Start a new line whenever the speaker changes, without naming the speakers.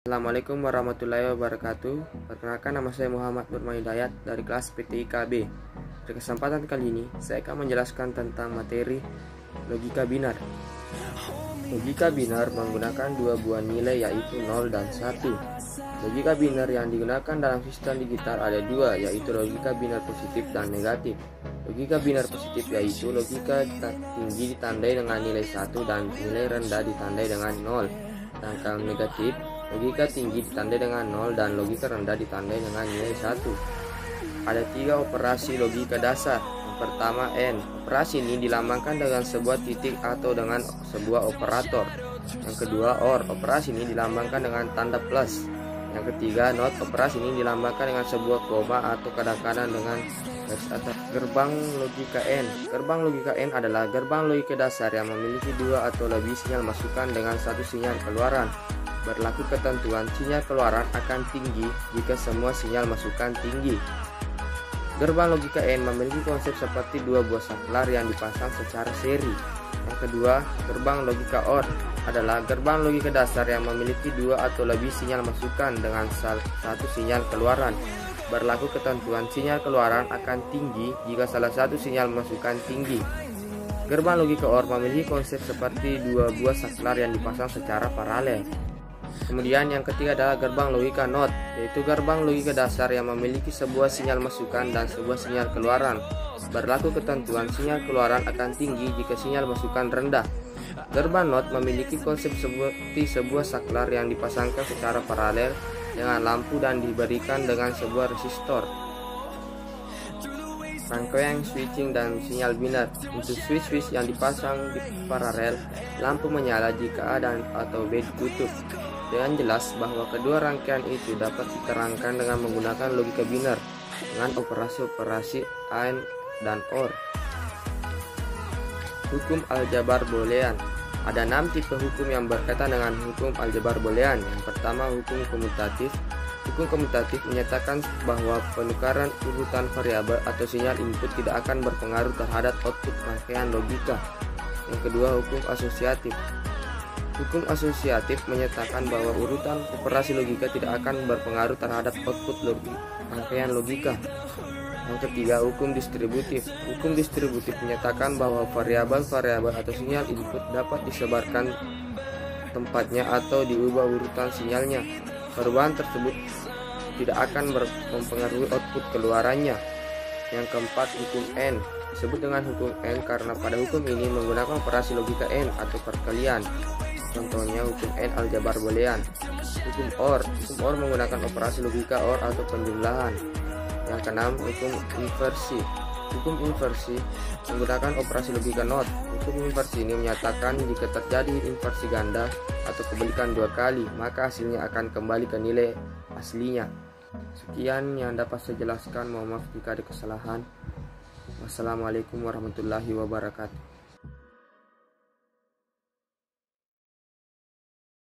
Assalamualaikum warahmatullahi wabarakatuh. Perkenalkan, nama saya Muhammad Nurman Hidayat dari kelas PTIKB. Pada kesempatan kali ini, saya akan menjelaskan tentang materi logika binar. Logika binar menggunakan dua buah nilai, yaitu 0 dan 1. Logika binar yang digunakan dalam sistem digital ada dua, yaitu logika binar positif dan negatif. Logika binar positif yaitu logika tinggi ditandai dengan nilai 1 dan nilai rendah ditandai dengan 0. Sedangkan negatif, logika tinggi ditandai dengan 0 dan logika rendah ditandai dengan nilai 1. Ada tiga operasi logika dasar. Yang pertama AND. Operasi ini dilambangkan dengan sebuah titik atau dengan sebuah operator. Yang kedua OR. Operasi ini dilambangkan dengan tanda plus. Yang ketiga NOT. Operasi ini dilambangkan dengan sebuah koma atau kadang-kadang dengan garis atas. Gerbang logika AND. Gerbang logika AND adalah gerbang logika dasar yang memiliki dua atau lebih sinyal masukan dengan satu sinyal keluaran. Berlaku ketentuan sinyal keluaran akan tinggi jika semua sinyal masukan tinggi. Gerbang logika AND memiliki konsep seperti dua buah saklar yang dipasang secara seri. Yang kedua, gerbang logika OR adalah gerbang logika dasar yang memiliki dua atau lebih sinyal masukan dengan satu sinyal keluaran. Berlaku ketentuan sinyal keluaran akan tinggi jika salah satu sinyal masukan tinggi. Gerbang logika OR memiliki konsep seperti dua buah saklar yang dipasang secara paralel. Kemudian yang ketiga adalah gerbang logika NOT, yaitu gerbang logika dasar yang memiliki sebuah sinyal masukan dan sebuah sinyal keluaran. Berlaku ketentuan sinyal keluaran akan tinggi jika sinyal masukan rendah. Gerbang NOT memiliki konsep seperti sebuah saklar yang dipasangkan secara paralel dengan lampu dan diberikan dengan sebuah resistor. Rangkaian switching dan sinyal binar. Untuk switch yang dipasang di paralel, lampu menyala jika A dan atau B ditutup. Dengan jelas bahwa kedua rangkaian itu dapat diterangkan dengan menggunakan logika binar dengan operasi-operasi AND dan OR. Hukum aljabar boolean. Ada 6 tipe hukum yang berkaitan dengan hukum aljabar boolean. Yang pertama, hukum komutatif. Hukum komutatif menyatakan bahwa penukaran urutan variabel atau sinyal input tidak akan berpengaruh terhadap output rangkaian logika. Yang kedua, hukum asosiatif. Hukum asosiatif menyatakan bahwa urutan operasi logika tidak akan berpengaruh terhadap output rangkaian logika. Yang ketiga, hukum distributif. Hukum distributif menyatakan bahwa variabel-variabel atau sinyal input dapat disebarkan tempatnya atau diubah urutan sinyalnya. Perubahan tersebut tidak akan mempengaruhi output keluarannya. Yang keempat, hukum AND. Disebut dengan hukum AND karena pada hukum ini menggunakan operasi logika AND atau perkalian. Contohnya hukum AND aljabar boolean. Hukum OR. Hukum OR menggunakan operasi logika OR atau penjumlahan. Yang keenam, hukum inversi. Hukum inversi menggunakan operasi logika NOT. Hukum inversi ini menyatakan jika terjadi inversi ganda atau kebalikan dua kali, maka hasilnya akan kembali ke nilai aslinya. Sekian yang dapat saya jelaskan. Mohon maaf jika ada kesalahan. Wassalamualaikum warahmatullahi wabarakatuh.